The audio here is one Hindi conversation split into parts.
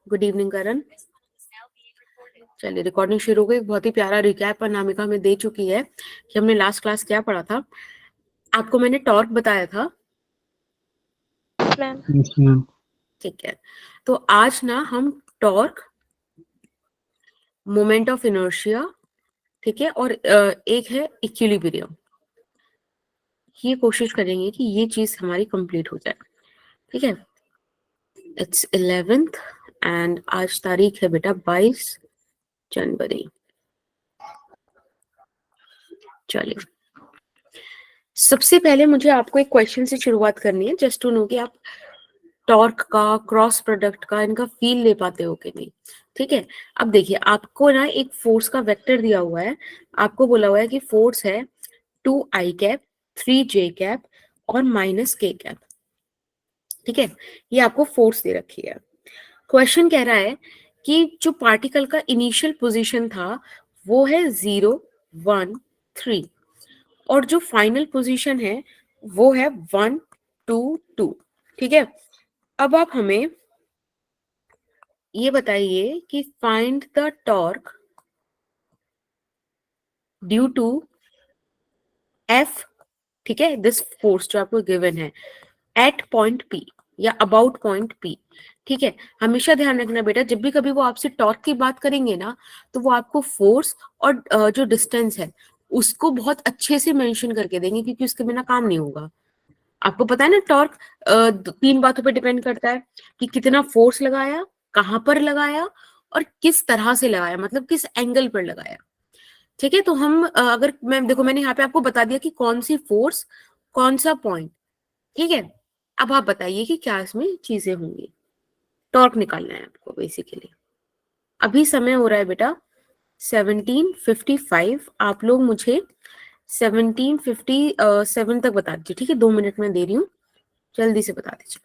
गुड इवनिंग करण। चलिए रिकॉर्डिंग शुरू हो गई। बहुत ही प्यारा रिकैप अनामिका में दे चुकी है कि हमने लास्ट क्लास क्या पढ़ा था। आपको मैंने टॉर्क बताया था, ठीक है। तो आज ना हम टॉर्क, मोमेंट ऑफ इनर्शिया, ठीक है, और एक है इक्विलिब्रियम, ये कोशिश करेंगे कि ये चीज हमारी कंप्लीट हो जाए, ठीक है। इट्स 11th एंड आज तारीख है बेटा 22 जनवरी। चलिए सबसे पहले मुझे आपको एक क्वेश्चन से शुरुआत करनी है, जस्ट टू नो कि आप टॉर्क का, क्रॉस प्रोडक्ट का, इनका फील ले पाते हो कि नहीं, ठीक है। अब देखिए आपको ना एक फोर्स का वेक्टर दिया हुआ है, आपको बोला हुआ है कि फोर्स है 2i कैप, 3j कैप और -k कैप, ठीक है। ये आपको फोर्स दे रखी है। क्वेश्चन कह रहा है कि जो पार्टिकल का इनिशियल पोजीशन था वो है 0, 1, 3 और जो फाइनल पोजीशन है वो है 1, 2, 2, ठीक है। अब आप हमें ये बताइए कि find the torque due to F, ठीक है, दिस फोर्स जो आपको गिवन है एट पॉइंट पी या अबाउट पॉइंट पी, ठीक है। हमेशा ध्यान रखना बेटा, जब भी कभी वो आपसे टॉर्क की बात करेंगे ना तो वो आपको फोर्स और जो डिस्टेंस है उसको बहुत अच्छे से मेंशन करके देंगे, क्योंकि उसके बिना काम नहीं होगा। आपको पता है ना टॉर्क 3 बातों पे डिपेंड करता है कि कितना फोर्स लगाया, कहां पर लगाया और किस तरह से लगाया, मतलब किस एंगल पर लगाया, ठीक है। तो हम अगर मैं देखो मैंने यहाँ पे आपको बता दिया कि कौन सी फोर्स, कौन सा पॉइंट, ठीक है। अब आप बताइए कि क्या इसमें चीजें होंगी। टॉर्क निकालना है आपको बेसिकली। अभी समय हो रहा है बेटा 17:55। आप लोग मुझे 17:57 तक बता दीजिए, ठीक है। 2 मिनट में दे रही हूँ, जल्दी से बता दीजिए।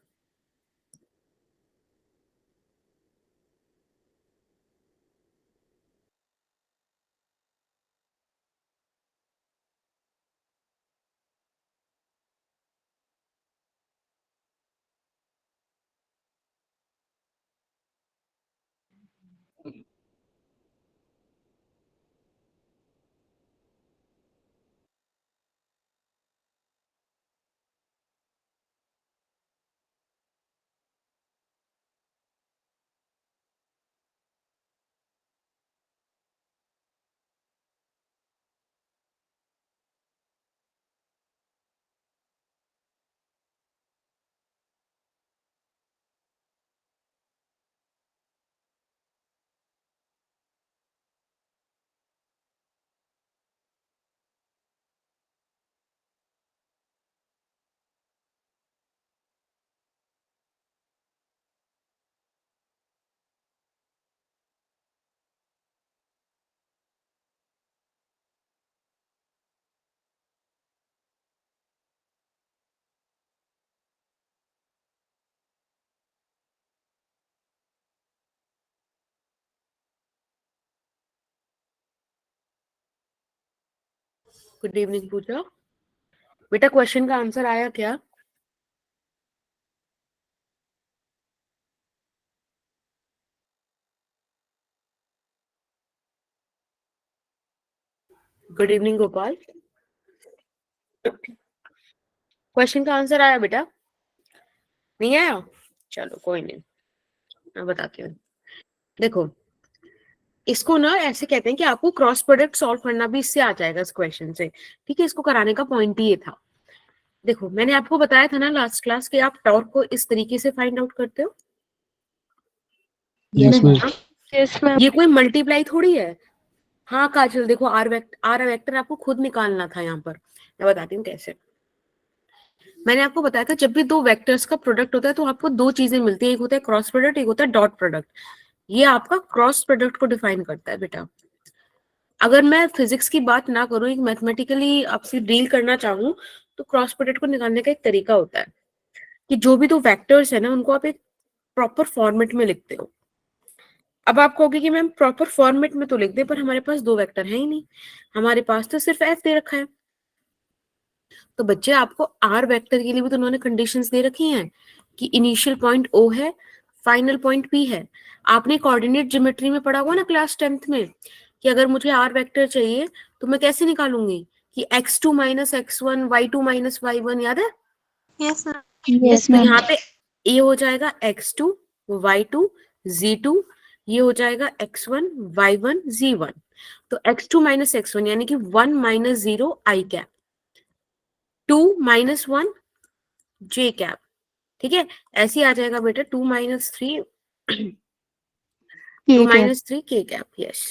गुड इवनिंग पूजा। बेटा क्वेश्चन का आंसर आया क्या? Good evening Gopal. क्वेश्चन का आंसर आया बेटा? नहीं आया? चलो कोई नहीं, मैं बताती हूँ। देखो इसको ना ऐसे कहते हैं कि आपको क्रॉस प्रोडक्ट सॉल्व करना भी इससे आ जाएगा इस क्वेश्चन से, ठीक है। इसको कराने का पॉइंट ही ये था। देखो मैंने आपको बताया था ना लास्ट क्लास कि आप टॉर्क को इस तरीके से फाइंड आउट करते हो। Yes ma'am. ये कोई मल्टीप्लाई थोड़ी है। हाँ काजल देखो आर वेक्टर आपको खुद निकालना था। यहाँ पर मैं बताती हूँ कैसे। मैंने आपको बताया था जब भी दो वेक्टर्स का प्रोडक्ट होता है तो आपको दो चीजें मिलती है, एक होता है क्रॉस प्रोडक्ट, एक होता है डॉट प्रोडक्ट। ये आपका क्रॉस प्रोडक्ट को डिफाइन करता है बेटा। अगर मैं फिजिक्स की बात ना करूं, एक मैथमेटिकली आपसे डील करना चाहूँ तो क्रॉस प्रोडक्ट को निकालने का एक तरीका होता है कि जो भी दो वेक्टर्स है ना उनको आप एक प्रॉपर फॉर्मेट में लिखते हो। अब आप कहोगे कि मैम प्रॉपर फॉर्मेट में तो लिख दे, पर हमारे पास दो वेक्टर है ही नहीं, हमारे पास तो सिर्फ एफ दे रखा है। तो बच्चे आपको आर वेक्टर के लिए भी तो उन्होंने कंडीशंस दे रखी हैं कि इनिशियल पॉइंट ओ है, फाइनल पॉइंट P है। आपने कोऑर्डिनेट ज्योमेट्री में पढ़ा हुआ ना क्लास 10th में कि अगर मुझे r वेक्टर चाहिए तो मैं कैसे निकालूंगी कि x2 minus x1 y2 minus y1, याद है? Yes ma'am. यस तो मैम। यहाँ पे ये हो जाएगा x2 y2 z2, ये हो जाएगा x1 y1 z1। तो x2 माइनस x1 यानी कि 1 minus 0 i cap, 2 minus 1 j cap, ठीक है? ऐसे ही आ जाएगा बेटा 2 minus 3 2 minus 3 k cap, yes,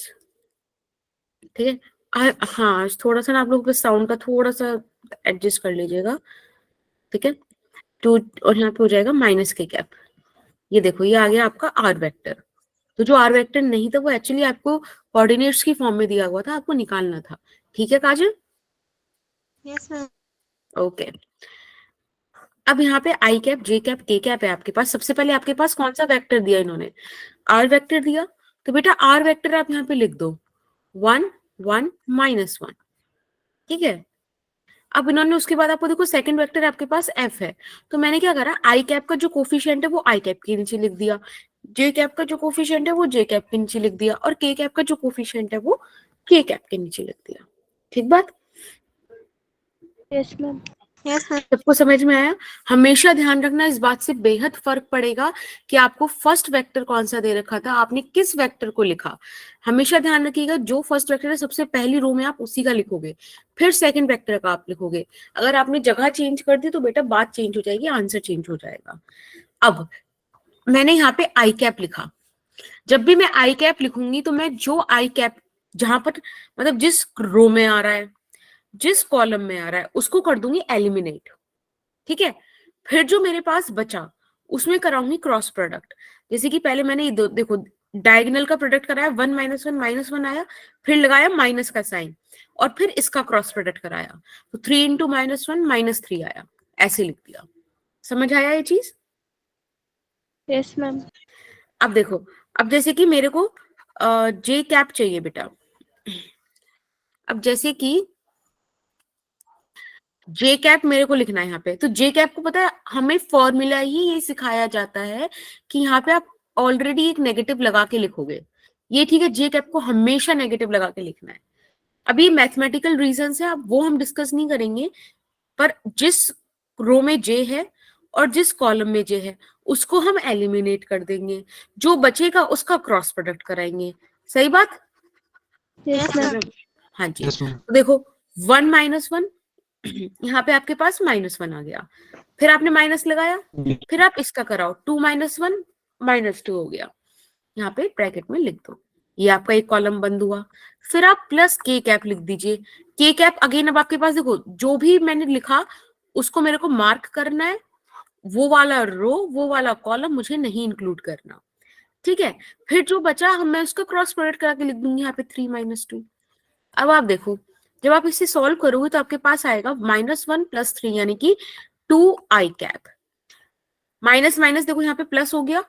ठीक है। हाँ, थोड़ा सा ना आप लोग के साउंड का थोड़ा सा एडजस्ट कर लीजिएगा, ठीक है। टू और यहाँ पे हो जाएगा माइनस के कैप। ये देखो ये आ गया आपका आर वेक्टर। तो जो आर वेक्टर नहीं था वो एक्चुअली आपको कोऑर्डिनेट्स की फॉर्म में दिया हुआ था, आपको निकालना था, ठीक है काजल? Yes ma'am. ओके, अब यहाँ पे आई कैप जे कैप के कैप है आपके पास। सबसे पहले आपके पास कौन सा वेक्टर दिया इन्होंने? आर वेक्टर दिया। तो बेटा आर वेक्टर आप यहाँ पे लिख दो 1 1 माइनस 1, ठीक है। अब इन्होंने उसके बाद आपको देखो सेकंड वेक्टर आपके पास एफ है, तो मैंने क्या करा, आई कैप का जो कोफिशिएंट है वो आई कैप के नीचे लिख दिया, जे कैप का जो कोफिशिएंट है वो जे कैप के नीचे लिख दिया, और के कैप का जो कोफिशिएंट है वो के कैप के नीचे लिख दिया। ठीक बात? Yes ma'am. Yes ma'am. सबको समझ में आया? हमेशा ध्यान रखना, इस बात से बेहद फर्क पड़ेगा कि आपको फर्स्ट वेक्टर कौन सा दे रखा था, आपने किस वेक्टर को लिखा। हमेशा ध्यान रखिएगा जो फर्स्ट वेक्टर है सबसे पहली रो में आप उसी का लिखोगे, फिर सेकंड वेक्टर का आप लिखोगे। अगर आपने जगह चेंज कर दी तो बेटा बात चेंज हो जाएगी, आंसर चेंज हो जाएगा। अब मैंने यहाँ पे आई कैप लिखा। जब भी मैं आई कैप लिखूंगी तो मैं जो आई कैप जहां पर मतलब जिस रो में आ रहा है, जिस कॉलम में आ रहा है, उसको कर दूंगी एलिमिनेट, ठीक है। फिर जो मेरे पास बचा उसमें कराऊंगी क्रॉस प्रोडक्ट। जैसे कि पहले मैंने देखो डायगोनल का प्रोडक्ट कराया, 1 माइनस वन आया, फिर लगाया माइनस का साइन, और फिर इसका क्रॉस प्रोडक्ट कराया, तो 3 इंटू -1 -3 आया, ऐसे लिख दिया। समझ आया ये चीज? Yes ma'am. अब देखो, अब जैसे कि मेरे को जे कैप चाहिए बेटा। अब जैसे कि जे कैप मेरे को लिखना है यहाँ पे, तो जे कैप को पता है हमें फॉर्मूला ही ये सिखाया जाता है कि यहाँ पे आप ऑलरेडी एक नेगेटिव लगा के लिखोगे, ये ठीक है। जे कैप को हमेशा नेगेटिव लगा के लिखना है। अभी मैथमेटिकल रीजन है, अब वो हम डिस्कस नहीं करेंगे, पर जिस रो में जे है और जिस कॉलम में जे है उसको हम एलिमिनेट कर देंगे, जो बचेगा उसका क्रॉस प्रोडक्ट कराएंगे। सही बात? Yes ma'am. हाँ जी। Yes ma'am. तो देखो 1 -1, यहाँ पे आपके पास -1 आ गया, फिर आपने माइनस लगाया, फिर आप इसका कराओ 2 -1 -2 हो गया, यहाँ पे ब्रैकेट में लिख दो, ये आपका एक कॉलम बंद हुआ। फिर आप प्लस के कैप लिख दीजिए। के कैप अगेन, अब आपके पास देखो जो भी मैंने लिखा उसको मेरे को मार्क करना है, वो वाला रो वो वाला कॉलम मुझे नहीं इंक्लूड करना, ठीक है। फिर जो बचा मैं उसका क्रॉस प्रोडक्ट करा के लिख दूंगी यहाँ पे 3 -2। अब आप देखो जब आप इसे सॉल्व करोगे तो आपके पास आएगा -1 + 3 यानी कि 2 आई कैप। माइनस माइनस देखो यहाँ पे प्लस हो गया,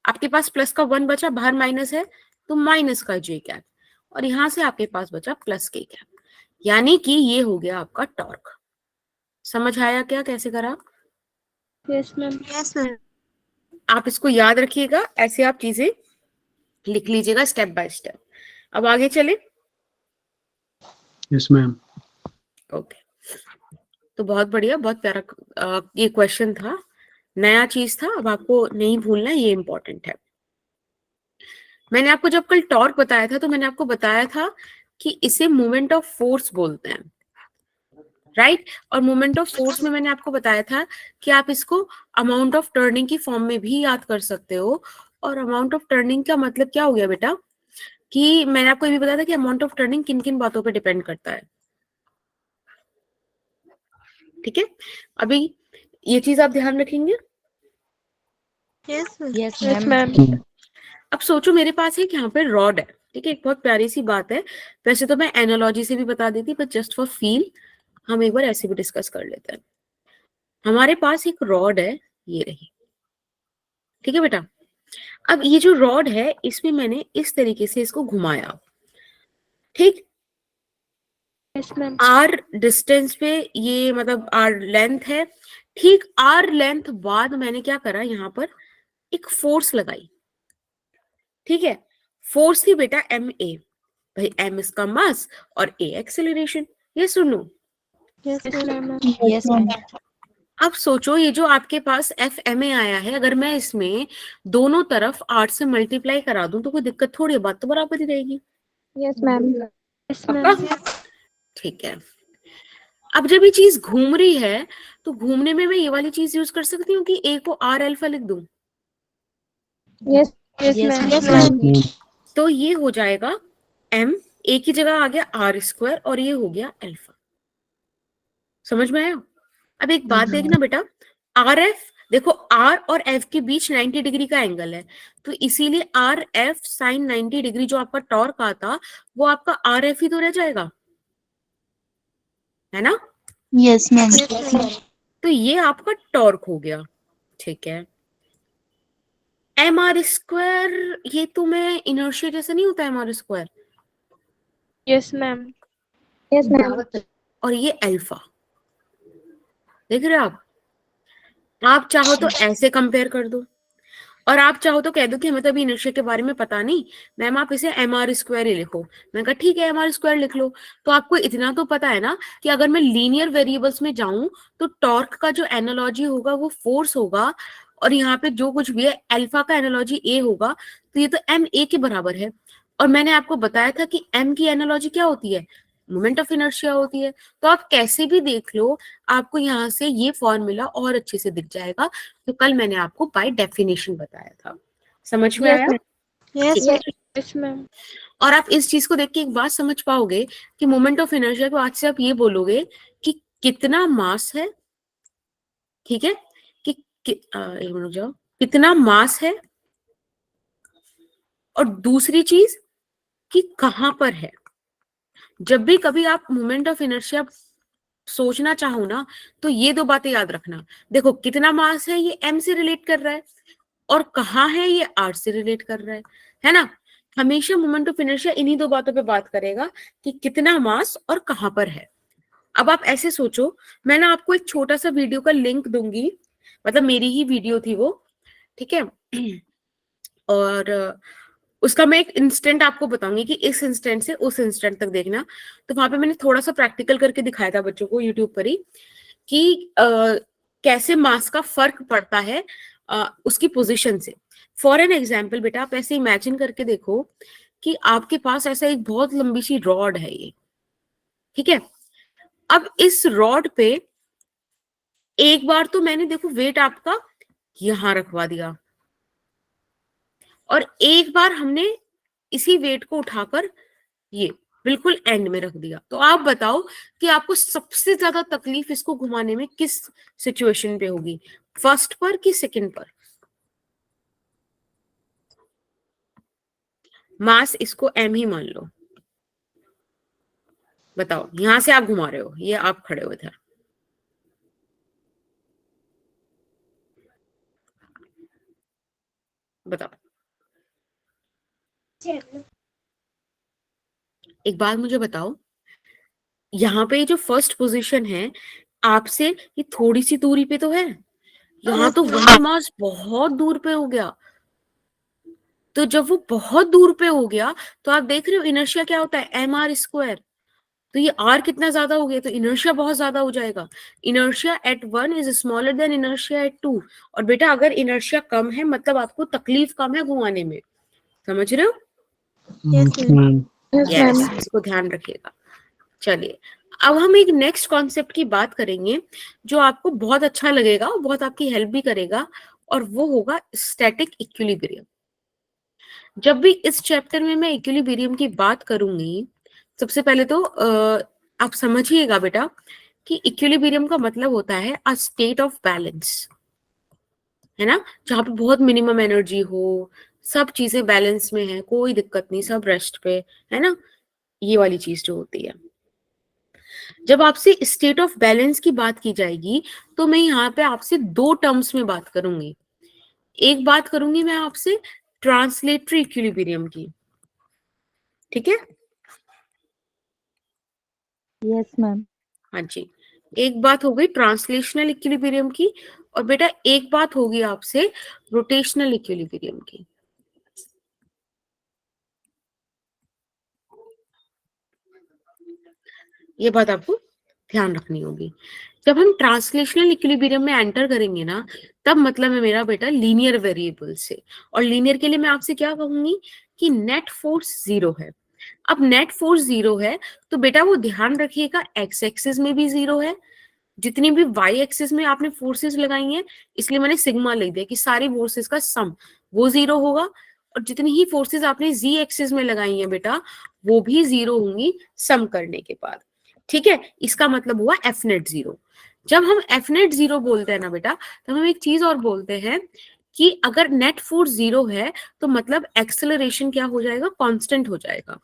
आपके पास प्लस का 1 बचा, बाहर माइनस है तो माइनस का जे कैप, और यहां से आपके पास बचा प्लस के कैप, यानी कि ये हो गया आपका टॉर्क। समझ आया क्या कैसे करा? Yes ma'am. Yes ma'am. आप इसको याद रखिएगा, ऐसे आप चीजें लिख लीजिएगा स्टेप बाय स्टेप। अब आगे चले। Yes ma'am. ओके, तो बहुत बढ़िया, बहुत प्यारा ये क्वेश्चन था, नया चीज था, अब आपको नहीं भूलना, ये इंपॉर्टेंट है। मैंने आपको जब कल टॉर्क बताया था तो मैंने आपको बताया था कि इसे मोमेंट ऑफ फोर्स बोलते हैं, राइट? और मोमेंट ऑफ फोर्स में मैंने आपको बताया था कि आप इसको अमाउंट ऑफ टर्निंग की फॉर्म में भी याद कर सकते हो। और अमाउंट ऑफ टर्निंग का मतलब क्या हो गया बेटा, कि मैंने आपको ये भी बताया था कि अमाउंट ऑफ टर्निंग किन किन बातों पर डिपेंड करता है, ठीक है। अभी ये चीज आप ध्यान रखेंगे। Yes ma'am. Yes ma'am. अब सोचो मेरे पास एक यहाँ पे रॉड है, ठीक है, एक बहुत प्यारी सी बात है, वैसे तो मैं एनालॉजी से भी बता देती, पर जस्ट फॉर फील हम एक बार ऐसे भी डिस्कस कर लेते हैं। हमारे पास एक रॉड है, ये रही, ठीक है बेटा। अब ये जो रॉड है इसमें मैंने इस तरीके से इसको घुमाया, ठीक। Yes ma'am. आर डिस्टेंस पे ये मतलब आर लेंथ है, ठीक। आर लेंथ बाद मैंने क्या करा यहाँ पर एक फोर्स लगाई, ठीक है, फोर्स थी बेटा एम ए, भाई एम इसका मास और ए एक्सेलरेशन, ये सुनो। Yes, Yes, ma'am. ma'am. Yes, ma'am. अब सोचो ये जो आपके पास एफ एम ए आया है, अगर मैं इसमें दोनों तरफ 8 से मल्टीप्लाई करा दूं तो कोई दिक्कत थोड़ी है, बात तो बराबर ही रहेगी। Yes, ma'am. Yes, पक्का? ma'am. ठीक है। अब जब ये चीज घूम रही है तो घूमने में मैं ये वाली चीज यूज कर सकती हूँ कि ए को आर अल्फा लिख दूं, Yes, yes, Yes, ma'am. yes, ma'am. तो ये हो जाएगा एम, ए की जगह आ गया आर स्क्वायर और ये हो गया अल्फा। समझ में आया? अब एक बात देखना बेटा, आर एफ, देखो आर और एफ के बीच 90 डिग्री का एंगल है, तो इसीलिए आर एफ साइन 90 डिग्री जो आपका टॉर्क आता वो आपका आर एफ ही तो रह जाएगा, है ना? Yes, ma'am. Yes, ma'am. तो ये आपका टॉर्क हो गया, ठीक है। एम आर स्क्वायर, ये तो मैं इनर्शिया जैसा नहीं होता M R square, Yes, ma'am. Yes, ma'am. और ये अल्फा, देख रहे हो आप चाहो तो ऐसे कंपेयर कर दो और आप चाहो तो कह दो कि हमें तो अभी इनर्शिया के बारे में पता नहीं मैम, आप इसे एम आर स्क्वायर ही लिखो। मैं कहा ठीक है एम आर स्क्वायर लिख लो। तो आपको इतना तो पता है ना कि अगर मैं लीनियर वेरिएबल्स में जाऊं तो टॉर्क का जो एनालॉजी होगा वो फोर्स होगा, और यहाँ पे जो कुछ भी है अल्फा का एनालॉजी ए होगा, तो ये तो एम ए के बराबर है। और मैंने आपको बताया था कि एम की एनालॉजी क्या होती है, मोमेंट ऑफ इनर्शिया होती है। तो आप कैसे भी देख लो, आपको यहाँ से ये फॉर्मूला और अच्छे से दिख जाएगा, तो कल मैंने आपको बाय डेफिनेशन बताया था। समझ में Yes, आया? ma'am. Yes, ठीक है। ma'am. Yes, ma'am. और आप इस चीज को देख के एक बात समझ पाओगे कि मोमेंट ऑफ इनर्शिया को आज से आप ये बोलोगे कि कितना मास है, ठीक है, एक मिनट जाओ, कितना मास है, और दूसरी चीज कि कहां पर है। जब भी कभी आप मोमेंट ऑफ इनर्शिया सोचना चाहो ना, तो ये दो बातें याद रखना। देखो कितना मास है ये एम से रिलेट कर रहा है, और कहाँ है ये आर से रिलेट कर रहा है ना? हमेशा मोमेंट ऑफ इनर्शिया इन्हीं दो बातों पे बात करेगा कि कितना मास और कहां पर है। अब आप ऐसे सोचो, मैं ना आपको एक छोटा सा वीडियो का लिंक दूंगी, मतलब मेरी ही वीडियो थी वो, ठीक है, और उसका मैं एक इंस्टेंट आपको बताऊंगी कि इस इंस्टेंट से उस इंस्टेंट तक देखना। तो वहां पे मैंने थोड़ा सा प्रैक्टिकल करके दिखाया था बच्चों को यूट्यूब पर ही कि कैसे मास का फर्क पड़ता है उसकी पोजीशन से। फॉर एन एग्जाम्पल बेटा, आप ऐसे इमेजिन करके देखो कि आपके पास ऐसा एक बहुत लंबी सी रॉड है ये, ठीक है। अब इस रॉड पे एक बार तो मैंने देखो वेट आपका यहां रखवा दिया, और एक बार हमने इसी वेट को उठाकर ये बिल्कुल एंड में रख दिया। तो आप बताओ कि आपको सबसे ज्यादा तकलीफ इसको घुमाने में किस सिचुएशन पे होगी, फर्स्ट पर कि सेकंड पर? मास इसको एम ही मान लो, बताओ, यहां से आप घुमा रहे हो, ये आप खड़े हो इधर, बताओ। एक बात मुझे बताओ, यहाँ पे जो फर्स्ट पोजीशन है आपसे ये थोड़ी सी दूरी पे तो है, यहाँ तो वही मास बहुत दूर पे हो गया। तो जब वो बहुत दूर पे हो गया तो आप देख रहे हो इनर्शिया क्या होता है, एम आर स्क्वायर। तो ये आर कितना ज्यादा हो गया, तो इनर्शिया बहुत ज्यादा हो जाएगा। Inertia at 1 is smaller than inertia at 2। और बेटा अगर इनर्शिया कम है मतलब आपको तकलीफ कम है घुमाने में, समझ रहे हो? Yes, ma'am. Yes, yes, ma'am. इसको ध्यान रखिएगा। चलिए, अब हम एक नेक्स्ट कॉन्सेप्ट की बात करेंगे जो आपको बहुत अच्छा लगेगा और बहुत आपकी हेल्प भी करेगा, और वो होगा स्टैटिक इक्विलिब्रियम। जब भी इस चैप्टर में मैं इक्विलिब्रियम की बात करूंगी, सबसे पहले तो आप समझिएगा बेटा कि इक्विलिब्रियम का मतलब होता है अ स्टेट ऑफ बैलेंस, है ना, जहां पे बहुत मिनिमम एनर्जी हो, सब चीजें बैलेंस में है, कोई दिक्कत नहीं, सब रेस्ट पे है ना, ये वाली चीज जो होती है। जब आपसे स्टेट ऑफ बैलेंस की बात की जाएगी तो मैं यहाँ पे आपसे दो टर्म्स में बात करूंगी। एक बात करूंगी मैं आपसे ट्रांसलेटरी इक्विलिब्रियम की, ठीक है? Yes, ma'am. हाँ जी, एक बात हो गई ट्रांसलेशनल इक्विलिब्रियम की, और बेटा एक बात होगी आपसे रोटेशनल इक्विलिब्रियम की, ये बात आपको ध्यान रखनी होगी। जब हम ट्रांसलेशनल इक्विलिब्रियम में एंटर करेंगे ना, तब मतलब है मेरा बेटा लीनियर वेरिएबल से, और लीनियर के लिए मैं आपसे क्या कहूंगी कि नेट फोर्स जीरो है। अब नेट फोर्स जीरो है तो बेटा वो ध्यान रखिएगा एक्स एक्सिस में भी जीरो है, जितनी भी वाई एक्सिस में आपने फोर्सेस लगाई हैं, इसलिए मैंने सिग्मा लिख दिया कि सारी फोर्सेस का सम वो जीरो होगा, और जितनी ही फोर्सेस आपने जी एक्सिस में लगाई हैं बेटा वो भी जीरो होंगी सम करने के बाद। ठीक है, इसका मतलब हुआ एफ नेट जीरो। जब हम एफ नेट जीरो बोलते हैं ना बेटा, तब हम एक चीज और बोलते हैं कि अगर नेट फोर्स जीरो है तो मतलब एक्सेलरेशन क्या हो जाएगा, कांस्टेंट हो जाएगा,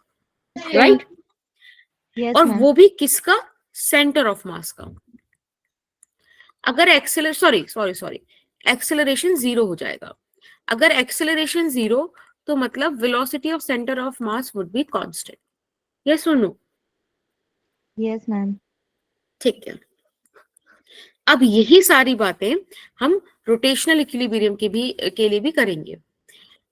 राइट? Yes, और ma'am. वो भी किसका, सेंटर ऑफ मास का। अगर एक्सेलरेशन जीरो हो जाएगा, अगर एक्सेलरेशन जीरो तो मतलब velocity of centre of mass would be constant. Yes सुनो, Yes, ma'am. ठीक है। अब यही सारी बातें हम रोटेशनल इक्विलिब्रियम के लिए भी करेंगे।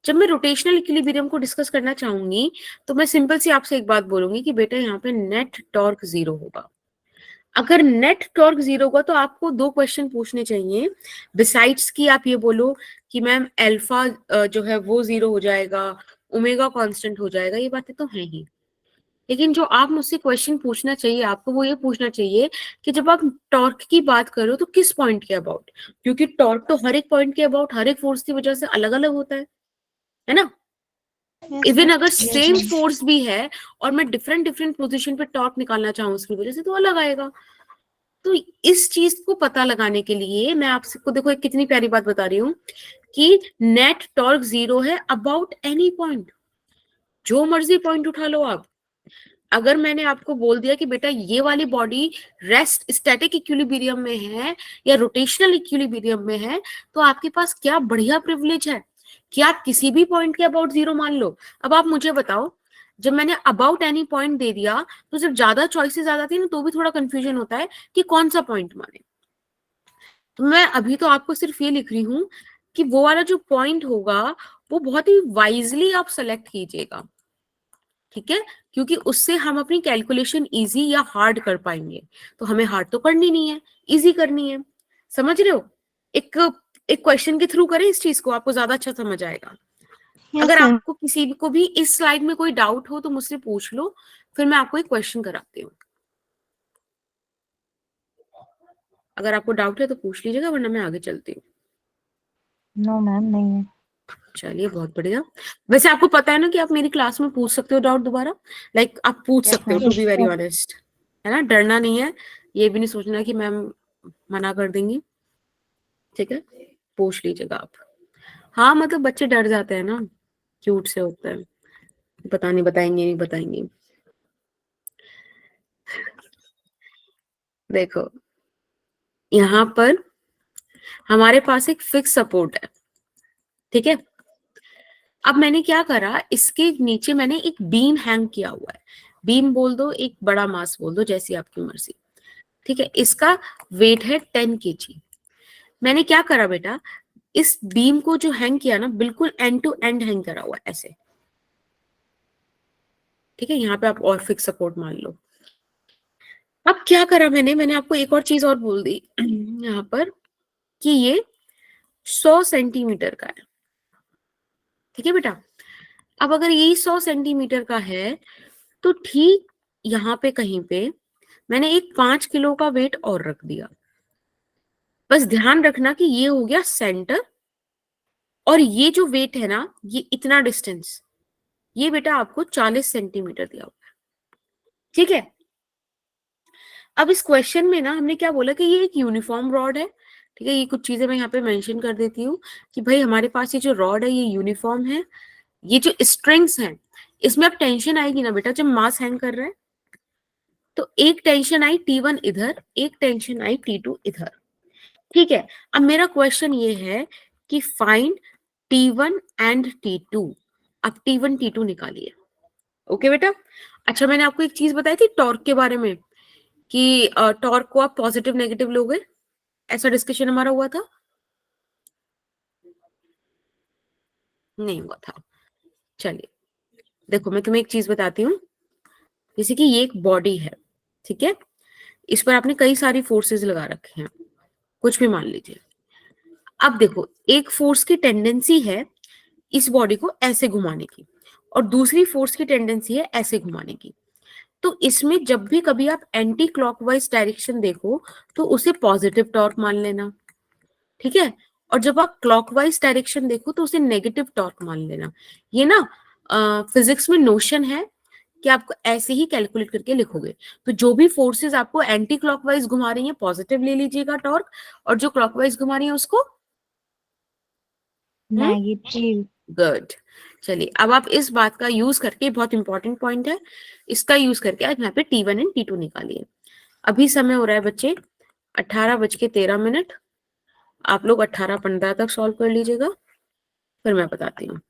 जब मैं रोटेशनल इक्विलिब्रियम को डिस्कस करना चाहूंगी तो मैं सिंपल सी आपसे एक बात बोलूंगी कि बेटा यहाँ पे नेट टॉर्क जीरो होगा। अगर नेट टॉर्क जीरो होगा तो आपको दो क्वेश्चन पूछने चाहिए, बिसाइड्स की आप ये बोलो कि मैम अल्फा जो है वो जीरो हो जाएगा, ओमेगा कांस्टेंट हो जाएगा, ये बातें तो हैं ही। लेकिन जो आप मुझसे क्वेश्चन पूछना चाहिए आपको, वो ये पूछना चाहिए कि जब आप टॉर्क की बात करो तो किस पॉइंट के अबाउट, क्योंकि टॉर्क तो हर एक पॉइंट के अबाउट हर एक फोर्स की वजह से अलग अलग होता है ना? Yes, even ma'am. अगर Yes, सेम ma'am. फोर्स भी है और मैं डिफरेंट डिफरेंट पोजीशन पे टॉर्क निकालना चाहूँ उसकी वजह से तो अलग आएगा। तो इस चीज को पता लगाने के लिए मैं आपको देखो एक कितनी प्यारी बात बता रही हूँ कि नेट टॉर्क जीरो है अबाउट एनी पॉइंट, जो मर्जी पॉइंट उठा लो आप। अगर मैंने आपको बोल दिया कि बेटा ये वाली बॉडी रेस्ट स्टैटिक इक्विलिब्रियम में है या रोटेशनल इक्विलिब्रियम में है, तो आपके पास क्या बढ़िया प्रिविलेज है कि आप किसी भी पॉइंट के अबाउट जीरो मान लो। अब आप मुझे बताओ, जब मैंने अबाउट एनी पॉइंट दे दिया तो जब ज्यादा चॉइसेस आ जाती है ना तो भी थोड़ा कंफ्यूजन होता है कि कौन सा पॉइंट माने। तो मैं अभी तो आपको सिर्फ ये लिख रही हूँ कि वो वाला जो पॉइंट होगा वो बहुत ही वाइजली आप सेलेक्ट कीजिएगा, ठीक है? क्योंकि उससे हम अपनी कैलकुलेशन इजी या हार्ड कर पाएंगे। तो हमें हार्ड तो करनी नहीं है, इजी करनी है। समझ रहे हो? एक एक क्वेश्चन के थ्रू करें इस चीज को, आपको ज्यादा अच्छा समझ आएगा। Yes, अगर ma'am. आपको किसी को भी इस स्लाइड में कोई डाउट हो तो मुझसे पूछ लो, फिर मैं आपको एक क्वेश्चन कराती हूँ। अगर आपको डाउट है तो पूछ लीजिएगा, वरना मैं आगे चलती हूँ। No, ma'am. नहीं है. चलिए बहुत बढ़िया। वैसे आपको पता है ना कि आप मेरी क्लास में पूछ सकते हो डाउट दोबारा, लाइक आप पूछ Yes, सकते हो, ma'am. To be very honest, है ना? डरना नहीं है, ये भी नहीं सोचना कि मैम मना कर देंगी, ठीक है? पूछ लीजिएगा आप। हाँ मतलब बच्चे डर जाते हैं ना, क्यूट से होते हैं, पता नहीं बताएंगे नहीं बताएंगे। देखो यहाँ पर हमारे पास एक फिक्स सपोर्ट है, ठीक है? अब मैंने क्या करा, इसके नीचे मैंने एक बीम हैंग किया हुआ है। बीम बोल दो, एक बड़ा मास बोल दो, जैसी आपकी मर्जी, ठीक है? इसका वेट है 10 kg। मैंने क्या करा बेटा, इस बीम को जो हैंग किया ना, बिल्कुल एंड टू एंड हैंग करा हुआ है ऐसे, ठीक है? यहाँ पे आप और फिक्स सपोर्ट मान लो। अब क्या करा मैंने आपको एक और चीज और बोल दी यहाँ पर कि ये 100 सेंटीमीटर का है, ठीक है बेटा? अब अगर ये 100 सेंटीमीटर का है तो ठीक यहाँ पे कहीं पे मैंने एक 5 किलो का वेट और रख दिया। बस ध्यान रखना कि ये हो गया सेंटर, और ये जो वेट है ना, ये इतना डिस्टेंस, ये बेटा आपको 40 सेंटीमीटर दिया हुआ है, ठीक है? अब इस क्वेश्चन में ना हमने क्या बोला कि ये एक यूनिफॉर्म रॉड है, ठीक है? ये कुछ चीजें मैं यहाँ पे मेंशन कर देती हूँ कि भाई हमारे पास ये जो रॉड है ये यूनिफॉर्म है। ये जो स्ट्रिंग्स हैं इसमें अब टेंशन आएगी ना बेटा जब मास हैंग कर रहा है, तो एक टेंशन आई T1 इधर, एक टेंशन आई T2 इधर, ठीक है? अब मेरा क्वेश्चन ये है कि फाइंड T1 एंड T2। अब T1 T2 निकालिए, ओके बेटा? अच्छा मैंने आपको एक चीज बताई थी टॉर्क के बारे में कि टॉर्क को आप पॉजिटिव नेगेटिव लोगे, ऐसा डिस्कशन हमारा हुआ था। नहीं हुआ था। चलिए देखो, मैं तुम्हें एक चीज बताती हूँ। जैसे कि ये एक बॉडी है, ठीक है, इस पर आपने कई सारी फोर्सेस लगा रखे हैं, कुछ भी मान लीजिए। अब देखो, एक फोर्स की टेंडेंसी है इस बॉडी को ऐसे घुमाने की, और दूसरी फोर्स की टेंडेंसी है ऐसे घुमाने की। तो इसमें जब भी कभी आप एंटी क्लॉकवाइज डायरेक्शन देखो तो उसे पॉजिटिव टॉर्क मान लेना, ठीक है। और जब आप क्लॉकवाइज डायरेक्शन देखो तो उसे नेगेटिव टॉर्क मान लेना। ये ना फिजिक्स में नोशन है कि आपको ऐसे ही कैलकुलेट करके लिखोगे। तो जो भी फोर्सेस आपको एंटी क्लॉकवाइज घुमा रही हैं पॉजिटिव ले लीजिएगा टॉर्क, और जो क्लॉकवाइज घुमा रही है उसको नेगेटिव। गुड। चलिए अब आप इस बात का यूज करके, बहुत इंपॉर्टेंट पॉइंट है, इसका यूज करके आप यहाँ पे T1 एंड T2 निकालिए। अभी समय हो रहा है बच्चे 18:13। आप लोग 18:15 तक सॉल्व कर लीजिएगा, फिर मैं बताती हूँ।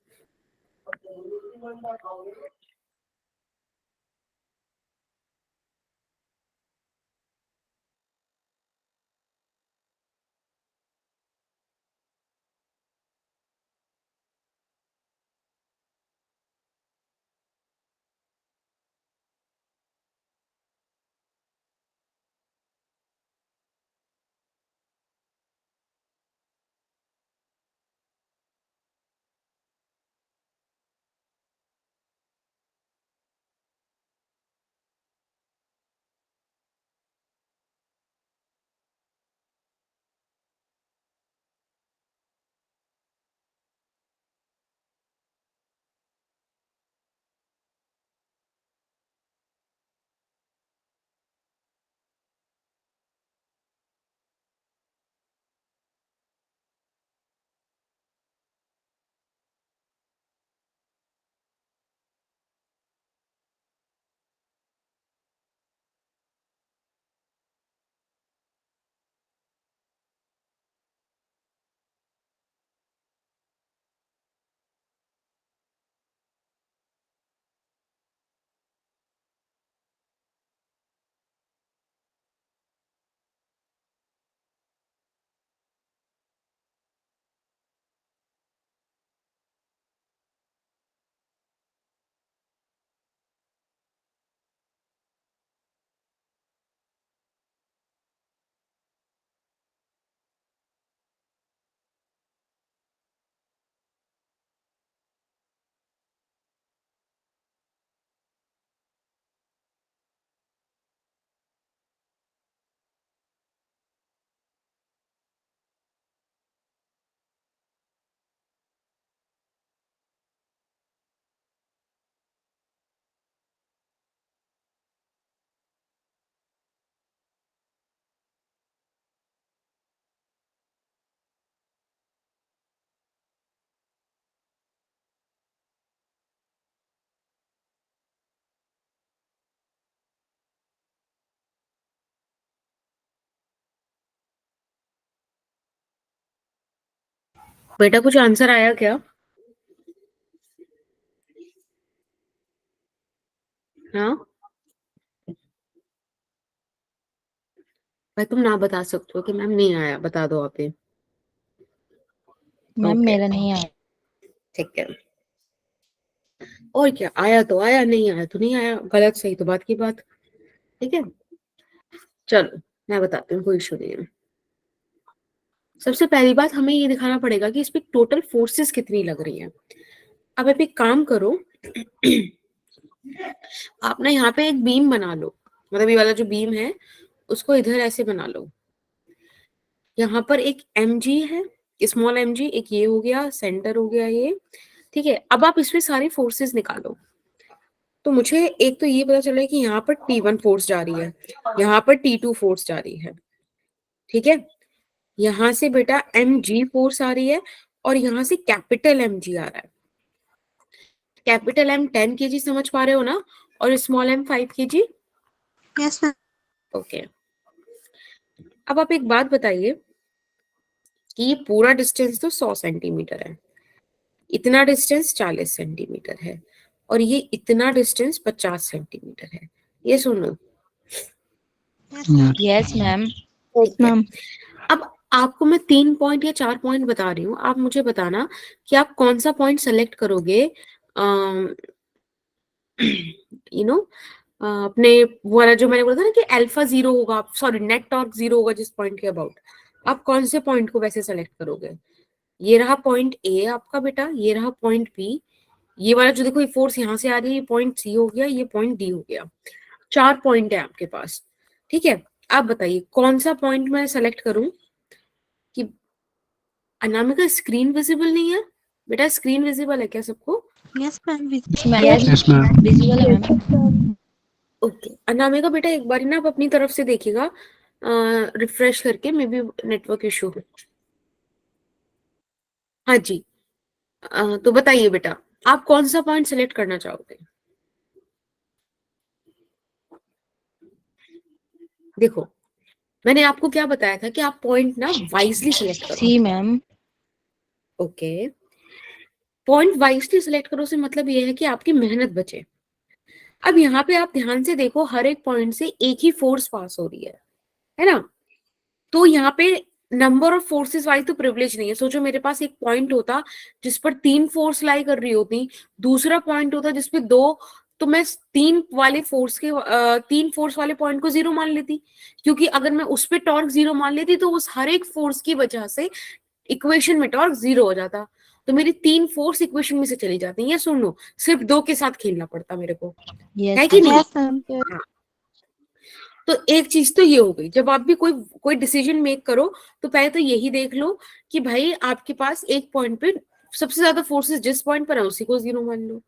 बेटा कुछ आंसर आया क्या? हाँ भाई, तुम ना बता सकते हो कि मैम नहीं आया, बता दो आप ही। मैम ओके मेरा नहीं आया। ठीक है, और क्या, आया तो आया, नहीं आया तो नहीं आया, गलत सही तो बात की बात, ठीक है। चलो मैं बताती हूँ, कोई इशू नहीं है। सबसे पहली बात, हमें ये दिखाना पड़ेगा कि इस पे टोटल फोर्सेस कितनी लग रही है। अब आप एक काम करो, आप ना यहाँ पे एक बीम बना लो, मतलब ये वाला जो बीम है उसको इधर ऐसे बना लो। यहाँ पर एक mg है, स्मॉल mg, एक ये हो गया, सेंटर हो गया ये, ठीक है। अब आप इसमें सारी फोर्सेस निकालो। तो मुझे एक तो ये पता चला है कि यहाँ पर T1 फोर्स जा रही है, यहाँ पर T2 फोर्स जा रही है, ठीक है। यहाँ से बेटा mg फोर्स आ रही है, और यहाँ से कैपिटल mg आ रहा है। कैपिटल M 10 kg समझ पा रहे हो ना, और small m 5 kg। Yes ma'am. Okay, अब आप एक बात बताइए कि ये पूरा डिस्टेंस तो 100 सेंटीमीटर है, इतना डिस्टेंस 40 सेंटीमीटर है, और ये इतना डिस्टेंस 50 सेंटीमीटर है। ये सुनो, यस मैम। ओके। अब आपको मैं 3 पॉइंट या 4 पॉइंट बता रही हूँ, आप मुझे बताना कि आप कौन सा पॉइंट सेलेक्ट करोगे। यू नो अपने वो वाला जो मैंने बोला था ना कि अल्फा 0 होगा, सॉरी नेट टॉर्क 0 होगा जिस पॉइंट के अबाउट, आप कौन से पॉइंट को वैसे सेलेक्ट करोगे। ये रहा पॉइंट ए आपका बेटा, ये रहा पॉइंट बी, ये वाला जो देखो ये फोर्स यहाँ से आ रही है, ये पॉइंट सी हो गया, ये पॉइंट डी हो गया। 4 पॉइंट है आपके पास, ठीक है। आप बताइए कौन सा पॉइंट मैं सेलेक्ट करूं। कि अनामिका स्क्रीन विजिबल नहीं है बेटा, स्क्रीन विजिबल है क्या सबको? Yes, ma'am. Yes, ma'am. Visible है ma'am. ओके अनामिका बेटा एक बार ना आप अपनी तरफ से देखिएगा रिफ्रेश करके, मे बी नेटवर्क इशू हो। हाँ जी तो बताइए बेटा आप कौन सा पॉइंट सेलेक्ट करना चाहोगे। देखो मैंने आपको क्या बताया था कि आप पॉइंट ना वाइजली सिलेक्ट करो। C ma'am. Okay point wisely select करो से मतलब ये है कि आपकी मेहनत बचे। अब यहाँ पे आप ध्यान से देखो हर एक पॉइंट से एक ही फोर्स पास हो रही है ना। तो यहाँ पे नंबर ऑफ फोर्सेस वाइज तो प्रिविलेज नहीं है। सोचो मेरे पास एक पॉइंट होता जिस पर 3 फोर्स लाई कर रही होती, दूसरा पॉइंट होता जिसपे 2, तो मैं 3 वाले फोर्स के 3 फोर्स वाले पॉइंट को 0 मान लेती, क्योंकि अगर मैं उस पे टॉर्क 0 मान लेती तो उस हर एक फोर्स की वजह से इक्वेशन में टॉर्क 0 हो जाता। तो मेरी 3 फोर्स इक्वेशन में से चली जाती है। ये सुन लो सिर्फ 2 के साथ खेलना पड़ता मेरे को, है कि नहीं? Yes, ma'am. हाँ। तो एक चीज तो ये हो गई, जब आप भी कोई डिसीजन मेक करो तो पहले तो यही देख लो कि भाई आपके पास एक पॉइंट पे सबसे ज्यादा फोर्सेस जिस पॉइंट पर है उसी को 0 मान लो।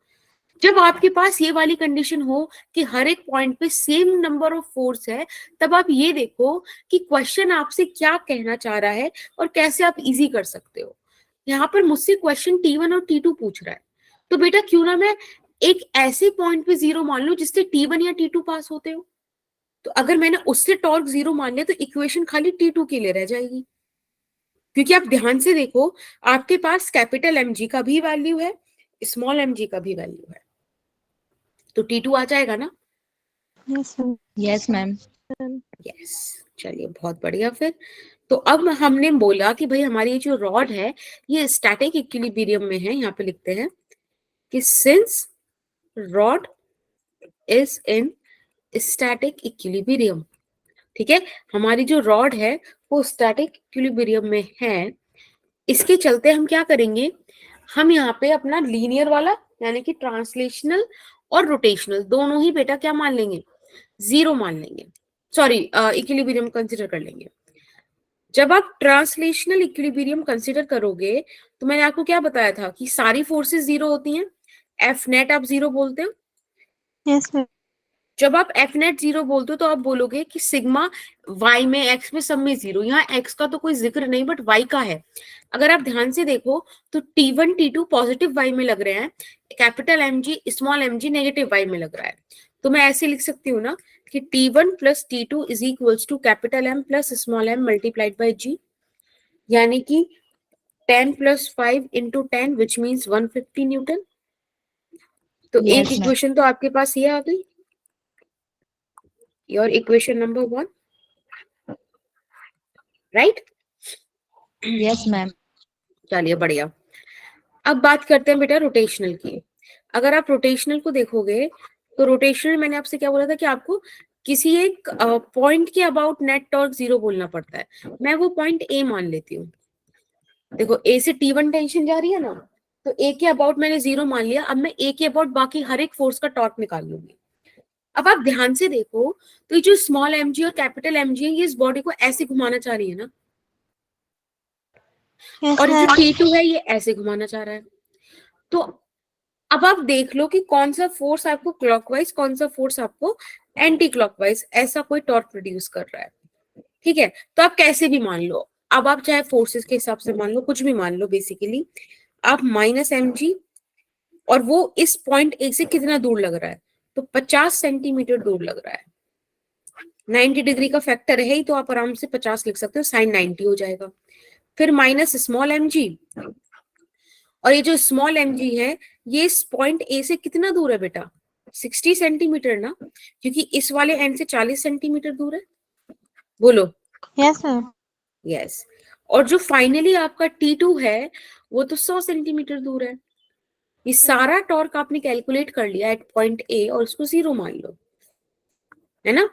जब आपके पास ये वाली कंडीशन हो कि हर एक पॉइंट पे सेम नंबर ऑफ फोर्स है, तब आप ये देखो कि क्वेश्चन आपसे क्या कहना चाह रहा है और कैसे आप इजी कर सकते हो। यहाँ पर मुझसे क्वेश्चन T1 और T2 पूछ रहा है, तो बेटा क्यों ना मैं एक ऐसे पॉइंट पे 0 मान लूं जिससे T1 या T2 पास होते हो। तो अगर मैंने उससे टॉर्क 0 मान लिया तो इक्वेशन खाली T2 के लिए रह जाएगी, क्योंकि आप ध्यान से देखो आपके पास कैपिटल mg का भी वैल्यू है, स्मॉल mg का भी वैल्यू है, तो T2 आ जाएगा ना। Yes, ma'am. Yes, ma'am. Yes चलिए बहुत बढ़िया। फिर तो अब हमने बोला कि भाई हमारी ये जो रॉड है ये स्टैटिक इक्विलिब्रियम में है। यहाँ पे लिखते हैं कि since rod is in static equilibrium, ठीक है, हमारी जो रॉड है वो स्टैटिक इक्विलिब्रियम में है। इसके चलते हम क्या करेंगे, हम यहाँ पे अपना लीनियर वाला यानी कि ट्रांसलेशनल और रोटेशनल दोनों ही बेटा क्या मान लेंगे, 0 मान लेंगे, सॉरी इक्विलिब्रियम कंसिडर कर लेंगे। जब आप ट्रांसलेशनल इक्विलिब्रियम कंसिडर करोगे तो मैंने आपको क्या बताया था कि सारी फोर्सेस 0 होती हैं, एफ नेट आप 0 बोलते हो। Yes, ma'am. जब आप एफ नेट 0 बोलते हो तो आप बोलोगे कि सिग्मा वाई में एक्स में सब में 0, यहाँ एक्स का तो कोई जिक्र नहीं बट वाई का है। अगर आप ध्यान से देखो तो T1 T2 पॉजिटिव वाई में लग रहे हैं, capital mg small mg negative y में लग रहा है। तो मैं ऐसे लिख सकती हूँ ना कि T1 plus T2 is equals to capital M plus small m multiplied by g, यानी कि 10 प्लस 5 इंटू 10 विच मीन्स 150 न्यूटन। तो Yes, एक ma'am. इक्वेशन तो आपके पास ये आ गई, your equation number 1, right? Yes, ma'am. चलिए बढ़िया। अब बात करते हैं बेटा रोटेशनल की। अगर आप रोटेशनल को देखोगे तो रोटेशनल मैंने आपसे क्या बोला था कि आपको किसी एक पॉइंट के अबाउट नेट टॉर्क 0 बोलना पड़ता है। मैं वो पॉइंट ए मान लेती हूँ। देखो ए से T1 टेंशन जा रही है ना, तो ए के अबाउट मैंने 0 मान लिया। अब मैं ए के अबाउट बाकी हर एक फोर्स का टॉर्क निकाल लूंगी। अब आप ध्यान से देखो तो ये जो स्मॉल mg और कैपिटल mg है ये इस बॉडी को ऐसे घुमाना चाह रही है ना, Yes, और जो ma'am. T2 है ये ऐसे घुमाना चाह रहा है। तो अब आप देख लो कि कौन सा फोर्स आपको क्लॉकवाइज, कौन सा फोर्स आपको एंटी क्लॉकवाइज ऐसा कोई टॉर्क प्रोड्यूस कर रहा है, ठीक है। तो आप कैसे भी मान लो, अब आप चाहे फोर्सेस के हिसाब से मान लो, कुछ भी मान लो, बेसिकली आप माइनस mg और वो इस पॉइंट ए से कितना दूर लग रहा है, तो 50 सेंटीमीटर दूर लग रहा है। 90 डिग्री का फैक्टर है ही, तो आप आराम से 50 लिख सकते हो, साइन 90 हो जाएगा। फिर माइनस स्मॉल mg, और ये जो स्मॉल mg है ये इस पॉइंट ए से कितना दूर है बेटा, 60 सेंटीमीटर ना, क्योंकि इस वाले एंड से 40 सेंटीमीटर दूर है। बोलो Yes, ma'am. यस। और जो फाइनली आपका T2 है वो तो 100 सेंटीमीटर दूर है। ये सारा टॉर्क आपने कैलकुलेट कर लिया एट पॉइंट ए और उसको 0 मान लो, है ना,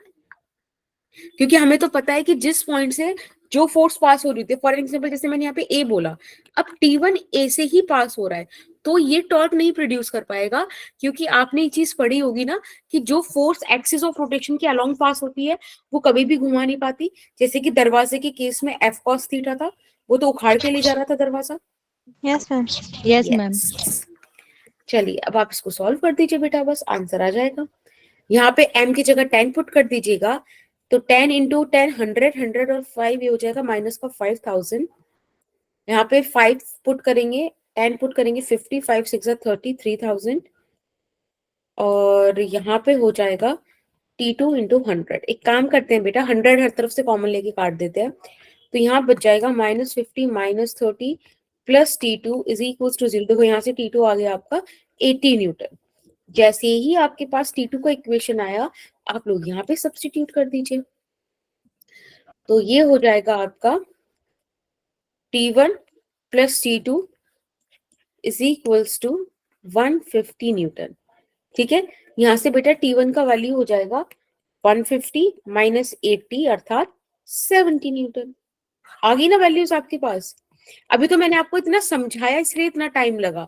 क्योंकि हमें तो पता है कि जिस पॉइंट से जो फोर्स पास हो रही थी, फॉर एग्जाम्पल जैसे मैंने यहाँ पे ए बोला, अब T1 ए से ही पास हो रहा है, तो ये टॉर्क नहीं प्रोड्यूस कर पाएगा, क्योंकि आपने ये चीज पढ़ी होगी ना कि जो फोर्स एक्सिस ऑफ रोटेशन के अलोंग पास होती है वो कभी भी घुमा नहीं पाती। जैसे कि दरवाजे के केस में F cos थीटा था, वो तो उखाड़ के ले जा रहा था दरवाजा। Yes, ma'am. Yes, ma'am. Yes. चलिए अब आप इसको सॉल्व कर दीजिए बेटा, बस आंसर आ जाएगा। यहाँ पे m की जगह 10 पुट कर दीजिएगा, तो 10 इंटू 10 100 और 5 ये हो जाएगा माइनस का 5000। यहाँ पे 5 पुट करेंगे, 10 पुट करेंगे 50, 5 6 30, 3000 और यहाँ पे हो जाएगा T2 इंटू 100। एक काम करते हैं बेटा, 100 हर तरफ से कॉमन लेके काट देते हैं, तो यहाँ बच जाएगा -50 -30 plus T2 is equal to 0। देखो यहाँ से T2 आ गया आपका 80 न्यूटन। जैसे ही आपके पास T2 का इक्वेशन आया, आप लोग यहाँ पे सब्स्टिट्यूट कर दीजिए, तो ये हो जाएगा आपका T1 plus T2 is equals to 150 newton. ठीक है, यहाँ से बेटा T1 का वैल्यू हो जाएगा 150 माइनस 80 अर्थात 70 न्यूटन। आ गई ना वैल्यूज आपके पास। अभी तो मैंने आपको इतना समझाया इसलिए इतना टाइम लगा,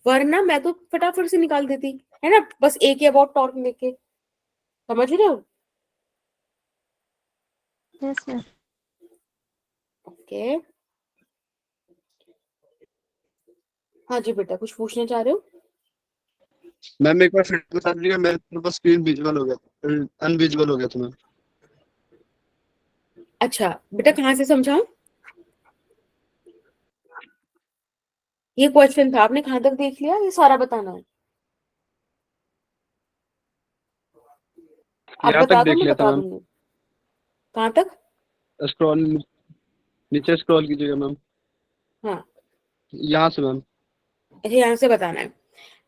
वरना मैं तो फटाफट से निकाल देती, है ना, बस एक ही अबाउट टॉर्क लेके। समझ रहे हो? Yes, ma'am. ओके, हाँ जी बेटा, कुछ पूछना चाह रहे हो? मैम एक बार फिर बता दीजिएगा, मेरे पास स्क्रीन विजुअल हो गया, अनविजुअल हो गया था मैम। अच्छा बेटा, कहाँ से समझाऊं? ये क्वेश्चन था, आपने कहाँ तक देख लिया? ये सारा बताना है? आप यहाँ तक बता दो, देख मैं लिया था बता मैम। दूंगी। कहाँ तक? स्क्रॉल नीचे स्क्रॉल कीजिएगा मैम, हाँ, यहाँ से मैम। अच्छा यहाँ से बताना है।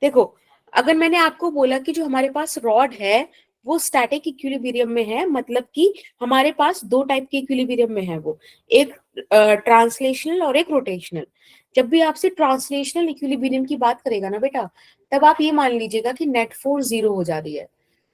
देखो, अगर मैंने आपको बोला कि जो हमारे पास रॉड है वो स्टैटिक इक्विलिब्रियम में है, मतलब कि हमारे पास दो टाइप के इक्विलिब्रियम में है, वो एक ट्रांसलेशनल और एक रोटेशनल। जब भी आपसे ट्रांसलेशनल इक्विलिब्रियम की बात करेगा ना बेटा, तब आप ये मान लीजिएगा कि नेट फोर्स 0 हो जा रही है।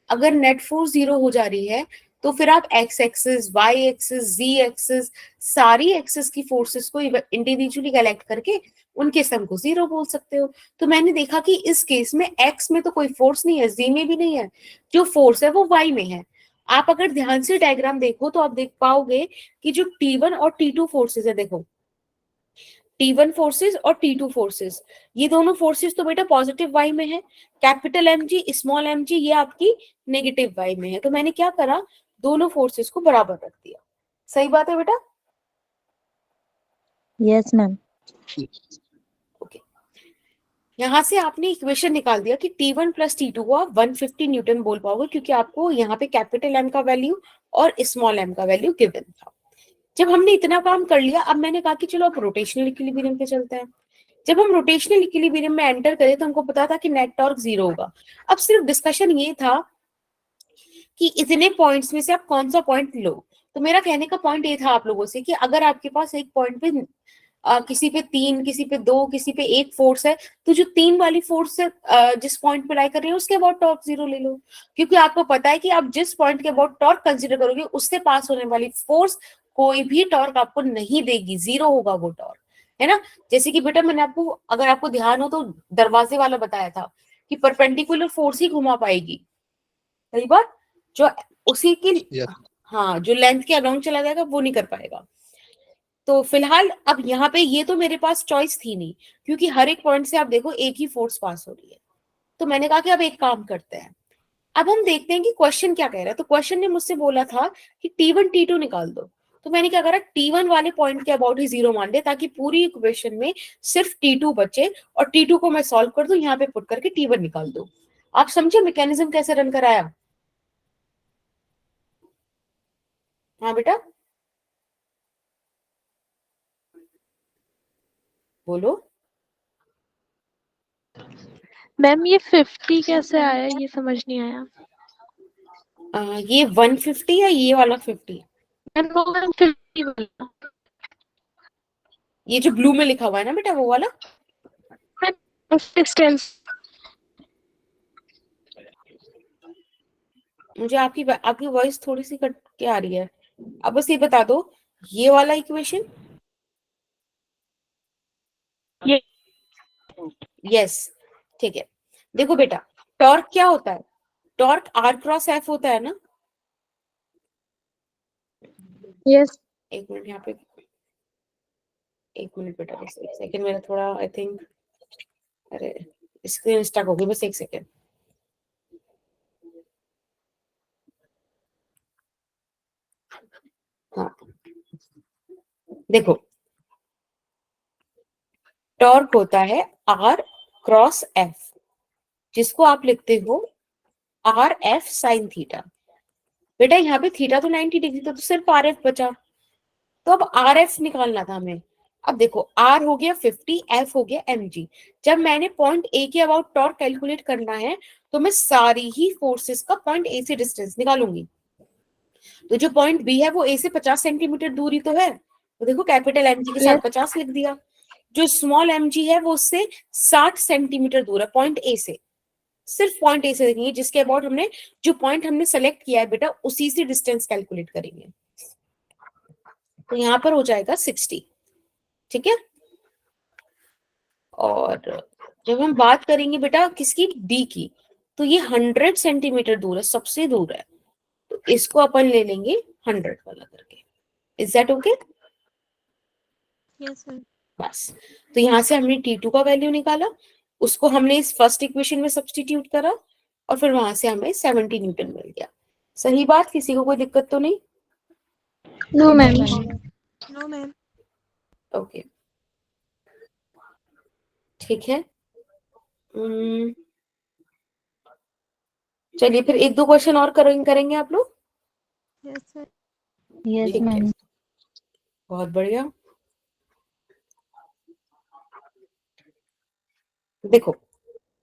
अगर नेट फोर्स 0 हो जा रही है तो फिर आप एक्स एक्सिस, वाई एक्सिस, जी एक्सिस, सारी एक्सिस की फोर्सेस को इंडिविजुअली कलेक्ट करके उनके सम को 0 बोल सकते हो। तो मैंने देखा कि इस केस में एक्स में तो कोई फोर्स नहीं है, जी में भी नहीं है, जो फोर्स है वो वाई में है। आप अगर ध्यान से डायग्राम देखो तो आप देख पाओगे कि जो T1 और T2 फोर्सेस है, देखो T1 फोर्सेस और T2 फोर्सेस, ये दोनों फोर्सेस तो बेटा पॉजिटिव वाई में है, capital M G small M G ये आपकी नेगेटिव वाई में है। तो मैंने क्या करा, दोनों फोर्सेस को बराबर रख दिया। सही बात है बेटा? Yes, ma'am. ओके, यहाँ से आपने इक्वेशन निकाल दिया कि T1 प्लस T2 को आप 150 न्यूटन बोल पाओगे, क्योंकि आपको यहाँ पे कैपिटल एम का वैल्यू और स्मॉल एम का वैल्यू गिवन था। जब हमने इतना काम कर लिया, अब मैंने कहा कि चलो अब रोटेशनल इक्विलिब्रियम पे चलते हैं। जब हम रोटेशनल इक्विलिब्रियम में एंटर करें तो हमको पता था कि नेट टॉर्क 0 होगा। अब सिर्फ डिस्कशन ये था कि इतने पॉइंट्स में से आप कौन सा पॉइंट लो। तो मेरा कहने का पॉइंट ये था आप लोगों से कि अगर आपके पास एक पॉइंट पे किसी पे 3, किसी पे 2, किसी पे 1 फोर्स है, तो जो 3 वाली फोर्स से जिस पॉइंट पे लाई कर रही है उसके अबाउट टॉर्क 0 ले लो, क्योंकि आपको पता है कि आप जिस पॉइंट के अबाउट टॉर्क कंसीडर करोगे उससे पास होने वाली फोर्स कोई भी टॉर्क आपको नहीं देगी, 0 होगा वो टॉर्क, है ना। जैसे कि बेटा मैंने आपको, अगर आपको ध्यान हो तो दरवाजे वाला बताया था कि परपेंडिकुलर फोर्स ही घुमा पाएगी, सही बात, जो उसी की Yes. हाँ जो लेंथ के अलोंग चला जाएगा वो नहीं कर पाएगा। तो फिलहाल अब यहाँ पे ये तो मेरे पास चॉइस थी नहीं, क्योंकि हर एक पॉइंट से आप देखो एक ही फोर्स पास हो रही है। तो मैंने कहा कि अब एक काम करते हैं, अब हम देखते हैं कि क्वेश्चन क्या कह रहा है। तो क्वेश्चन ने मुझसे बोला था कि T1 T2 निकाल दो। तो मैंने क्या करा, T1 वाले पॉइंट के अबाउट ही 0 मान दे, ताकि पूरी इक्वेशन में सिर्फ T2 बचे और T2 को मैं सॉल्व कर दूं, यहाँ पे पुट करके T1 निकाल दो। आप समझे मैकेनिज्म कैसे रन कराया? हाँ बेटा बोलो। मैम ये 50 कैसे आया, ये समझ नहीं आया। ये 150 या ये वाला 50? मैम वो 150 वाला। ये जो ब्लू में लिखा हुआ है ना बेटा, वो वाला। डिस्टेंस। मुझे आपकी वॉइस थोड़ी सी कट के आ रही है। अब बस ये बता दो, ये वाला इक्वेशन। ये यस, ठीक है। देखो बेटा, टॉर्क क्या होता है? टॉर्क आर क्रॉस एफ होता है ना। यस। एक मिनट यहाँ पे, एक मिनट बेटा, बस एक सेकंड, मेरा थोड़ा आई थिंक, अरे स्क्रीन स्टक हो गई, बस एक सेकंड। हाँ, देखो, टॉर्क होता है आर क्रॉस एफ, जिसको आप लिखते हो आर एफ साइन थीटा। बेटा यहाँ पे थीटा तो 90 डिग्री था, तो सिर्फ आर एफ बचा, तो अब आर एफ निकालना था हमें। अब देखो, आर हो गया 50, एफ हो गया mg। जब मैंने पॉइंट ए के अबाउट टॉर्क कैलकुलेट करना है, तो मैं सारी ही फोर्सेस का पॉइंट ए से डिस्टेंस निकालूंगी। तो जो पॉइंट बी है वो ए से 50 सेंटीमीटर दूरी तो है, तो देखो कैपिटल mg के साथ 50 लिख दिया। जो स्मॉल mg है वो उससे 60 सेंटीमीटर दूर है पॉइंट ए से। सिर्फ पॉइंट ए से देखेंगे, जिसके अबाउट हमने, जो पॉइंट हमने सेलेक्ट किया है बेटा, उसी से डिस्टेंस कैलकुलेट करेंगे। तो यहाँ पर हो जाएगा 60, ठीक है। और जब हम बात करेंगे बेटा किसकी, डी की, तो ये 100 सेंटीमीटर दूर है, सबसे दूर है, तो इसको अपन ले लेंगे 100 वाला करके। Is that okay? Yes sir. बस, तो यहाँ से हमने T2 का वैल्यू निकाला, उसको हमने इस फर्स्ट इक्वेशन में सब्स्टिट्यूट करा, और फिर वहां से हमें 70 न्यूटन मिल गया। सही बात, किसी को कोई दिक्कत तो नहीं? No ma'am. No ma'am. Okay, ठीक है। चलिए फिर एक दो क्वेश्चन और करेंगे आप लोग। Yes sir. यस ठीक है, मैम। बहुत बढ़िया। देखो,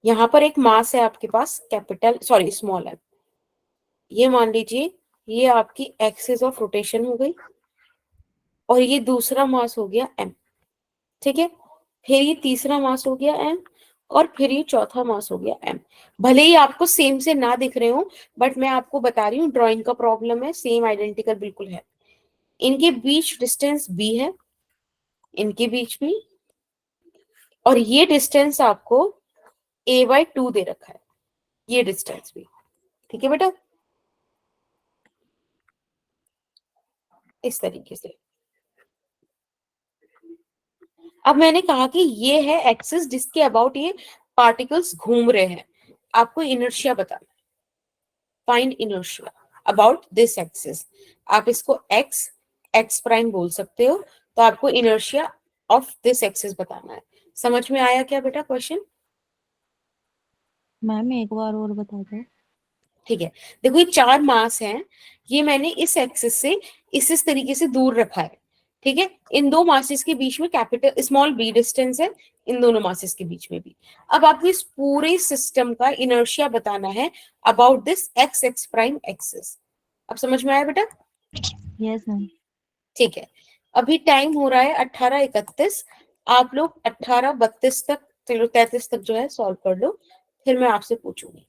यहाँ पर एक मास है आपके पास, कैपिटल सॉरी स्मॉल है। ये मान लीजिए ये आपकी एक्सिस ऑफ रोटेशन हो गई, और ये दूसरा मास हो गया m, ठीक है। फिर ये तीसरा मास हो गया m, और फिर ये चौथा मास हो गया m। भले ही आपको सेम से ना दिख रहे हो, बट मैं आपको बता रही हूँ, ड्राइंग का प्रॉब्लम है, सेम आइडेंटिकल बिल्कुल है। इनके बीच डिस्टेंस b है, इनके बीच भी, और ये डिस्टेंस आपको a/2 दे रखा है, ये डिस्टेंस भी, ठीक है बेटा, इस तरीके से। अब मैंने कहा कि ये है एक्सिस जिसके अबाउट ये पार्टिकल्स घूम रहे हैं, आपको इनर्शिया बताना, find inertia about this axis. आप इसको एक्स प्राइम बोल सकते हो, तो आपको इनर्शिया ऑफ दिस एक्सिस बताना है। समझ में आया क्या बेटा क्वेश्चन? मैम एक बार और बता दो। ठीक है, देखो ये 4 मास हैं, ये मैंने इस एक्सिस से इस तरीके से दूर रखा है, ठीक है। इन दो मासेस के बीच में कैपिटल स्मॉल b डिस्टेंस है, इन दोनों मासेस के बीच में भी। अब आपको इस पूरे सिस्टम का इनर्शिया बताना है about this ex prime axis. अब समझ में आया बेटा? Yes ma'am. ठीक है, अभी टाइम हो रहा है 18:31। आप लोग 18:32 तक, चलो 33 तक जो है सॉल्व कर लो, फिर मैं आपसे पूछूंगी।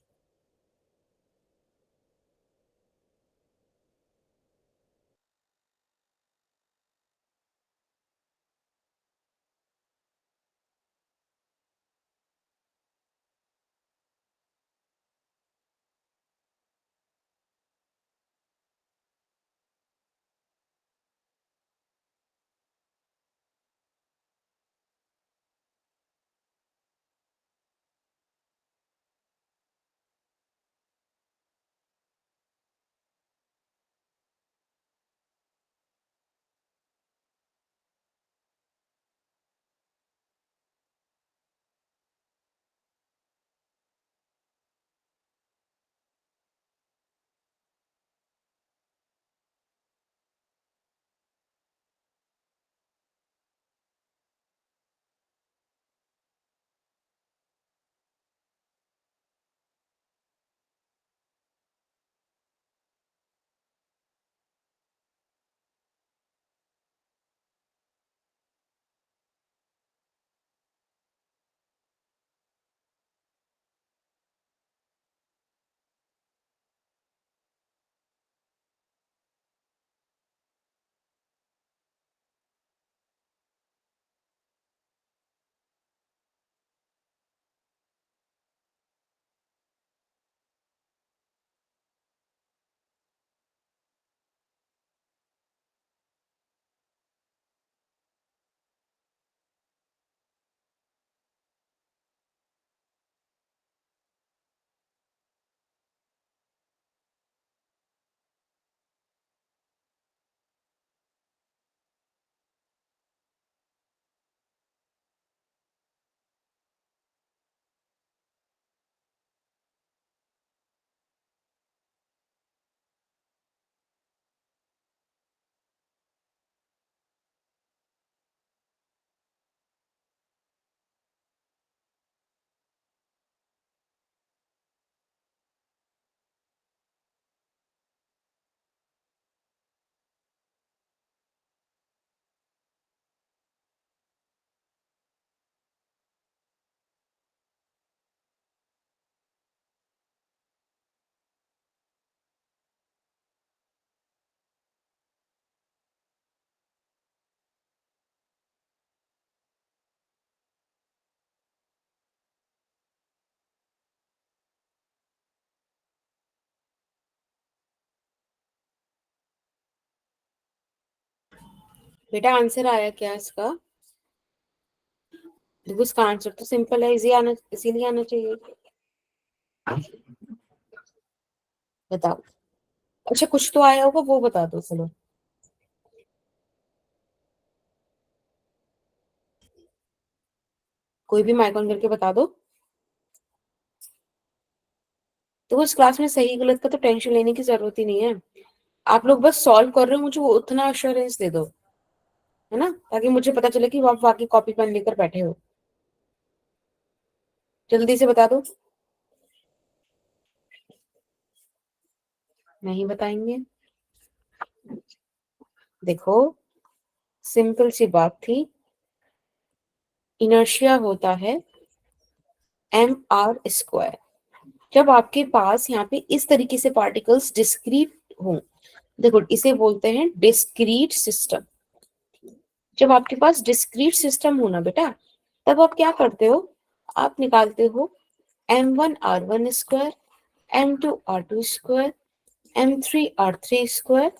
बेटा आंसर आया क्या इसका? देखो इसका आंसर तो सिंपल है, इजी आना, इसीलिए आना चाहिए। बताओ। अच्छा कुछ तो आया होगा, वो बता दो चलो। कोई भी माइक ऑन करके बता दो। तो उस क्लास में सही गलत का तो टेंशन लेने की जरूरत ही नहीं है। आप लोग बस सॉल्व कर रहे हो, मुझे वो उतना अश्योरेंस दे दो, है ना, ताकि मुझे पता चले कि आप वाकई कॉपी पेन लेकर बैठे हो। जल्दी से बता दो। नहीं बताएंगे? देखो सिंपल सी बात थी, इनर्शिया होता है mr²। जब आपके पास यहाँ पे इस तरीके से पार्टिकल्स डिस्क्रीट हो, देखो इसे बोलते हैं डिस्क्रीट सिस्टम। जब आपके पास डिस्क्रीट सिस्टम हो ना बेटा, तब आप क्या करते हो, आप निकालते हो m1r1², m2r2², m3r3²,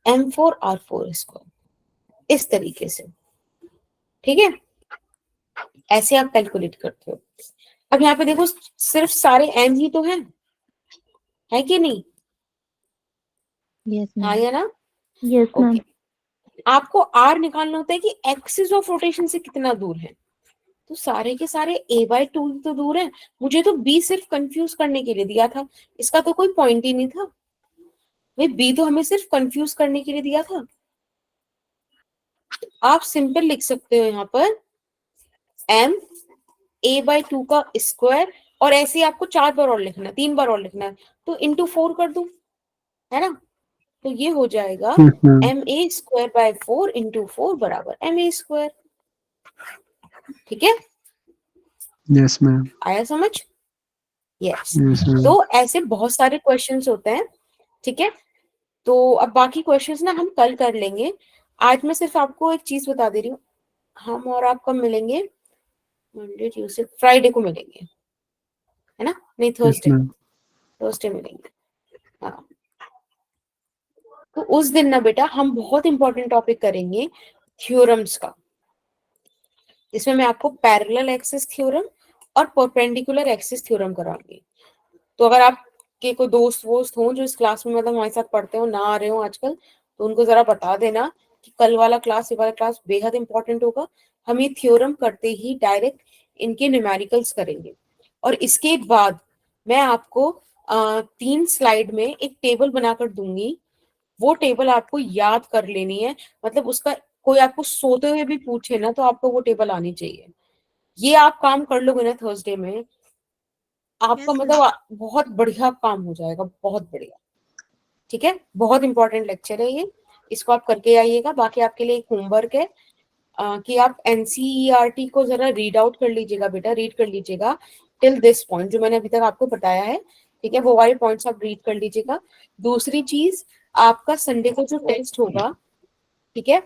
m4r4², इस तरीके से। ठीक है, ऐसे आप कैलकुलेट करते हो। अब यहाँ पे देखो सिर्फ सारे m ही तो है कि नहीं? Yes, हाँ ma'am. या ना? Yes ma'am. ओके, आपको r निकालना होता है कि एक्सिस ऑफ रोटेशन से कितना दूर है। तो सारे के सारे a/2 तो दूर है। मुझे तो b सिर्फ कंफ्यूज करने के लिए दिया था, इसका तो कोई पॉइंट ही नहीं था भाई। b तो हमें सिर्फ कंफ्यूज करने के लिए दिया था। आप सिंपल लिख सकते हो यहाँ पर m a/2 का स्क्वायर, और ऐसे ही आपको 4 बार और लिखना है, 3 बार और लिखना है, तो इंटू 4 कर दूं, है ना। तो ये हो जाएगा ma²/4 इंटू 4 बराबर ma²। ठीक है, यस मैम। आया समझ? यस। Yes ma'am. तो ऐसे बहुत सारे क्वेश्चंस होते हैं। ठीक है, तो अब बाकी क्वेश्चंस ना हम कल कर लेंगे। आज मैं सिर्फ आपको एक चीज बता दे रही हूँ, हम और आप कब मिलेंगे? मंडे ट्यूसडे फ्राइडे को मिलेंगे, है ना? नहीं यस थर्सडे, मैम। थर्सडे मिलेंगे। हाँ, तो उस दिन ना बेटा हम बहुत इंपॉर्टेंट टॉपिक करेंगे थ्योरम्स का। इसमें मैं आपको पैरेलल एक्सिस थ्योरम और परपेंडिकुलर एक्सिस थ्योरम कराऊंगी। तो अगर आपके कोई दोस्त वोस्त हो जो इस क्लास में मतलब हमारे साथ पढ़ते हो, ना आ रहे हो आजकल, तो उनको जरा बता देना कि कल वाला क्लास, ये वाला क्लास बेहद इंपॉर्टेंट होगा। हम ये थ्योरम करते ही डायरेक्ट इनके न्यूमेरिकल्स करेंगे, और इसके बाद मैं आपको 3 स्लाइड में एक टेबल बनाकर दूंगी। वो टेबल आपको याद कर लेनी है, मतलब उसका कोई आपको सोते हुए भी पूछे ना, तो आपको वो टेबल आनी चाहिए। ये आप काम कर लोगे ना थर्सडे में, आपका मतलब बहुत बढ़िया काम हो जाएगा, बहुत बढ़िया। ठीक है, बहुत इंपॉर्टेंट लेक्चर है ये, इसको आप करके आइएगा। बाकी आपके लिए एक होमवर्क है कि आप एनसीईआरटी को जरा रीड आउट कर लीजिएगा बेटा, रीड कर लीजिएगा टिल दिस पॉइंट जो मैंने अभी तक आपको बताया है। ठीक है, वो वाले पॉइंट्स आप रीड कर लीजिएगा। दूसरी चीज, आपका संडे को जो टेस्ट होगा, ठीक है,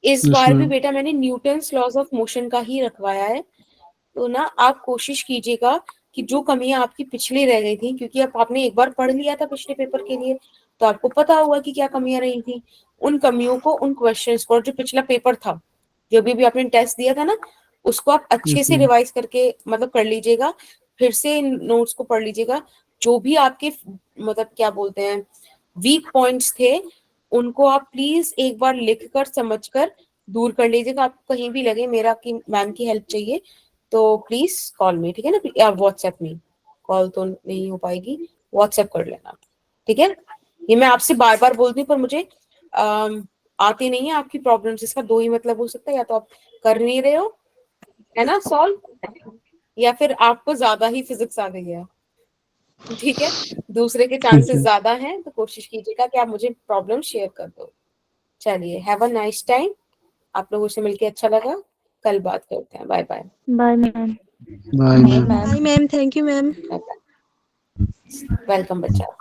इस यस बार भी मैम। बेटा मैंने न्यूटन्स लॉज ऑफ मोशन का ही रखवाया है। तो ना आप कोशिश कीजिएगा कि जो कमियां आपकी पिछली रह गई थी, क्योंकि अब आपने एक बार पढ़ लिया था पिछले पेपर के लिए, तो आपको पता होगा कि क्या कमियां रही थी। उन कमियों को, उन क्वेश्चंस को, और जो पिछला पेपर था, जो भी आपने टेस्ट दिया था ना, उसको आप अच्छे यस से मैम। रिवाइज करके मतलब कर लीजिएगा। फिर से नोट्स को पढ़ लीजिएगा। जो भी आपके मतलब क्या बोलते हैं वीक पॉइंट्स थे, उनको आप प्लीज एक बार लिख कर समझ कर दूर कर लीजिएगा। आपको कहीं भी लगे मेरा कि मैम की हेल्प चाहिए, तो प्लीज कॉल मी, ठीक है ना, या व्हाट्सएप में। कॉल तो नहीं हो पाएगी, व्हाट्सएप कर लेना। ठीक है, ये मैं आपसे बार बार बोलती हूँ, पर मुझे आती नहीं है आपकी प्रॉब्लम्स। इसका 2 ही मतलब हो सकता है, या तो आप कर नहीं रहे हो, है ना, सॉल्व, या फिर आपको ज्यादा ही फिजिक्स आ गई है। ठीक है, दूसरे के ठीक चांसेस है। ज्यादा हैं, तो कोशिश कीजिएगा कि आप मुझे प्रॉब्लम शेयर कर दो। चलिए, हैव अ नाइस टाइम। आप लोगों से मिलके अच्छा लगा, कल बात करते हैं। Bye bye. Bye ma'am. Bye Bye, ma'am. ma'am. Hi ma'am, thank you ma'am. Bye bye, welcome बच्चा।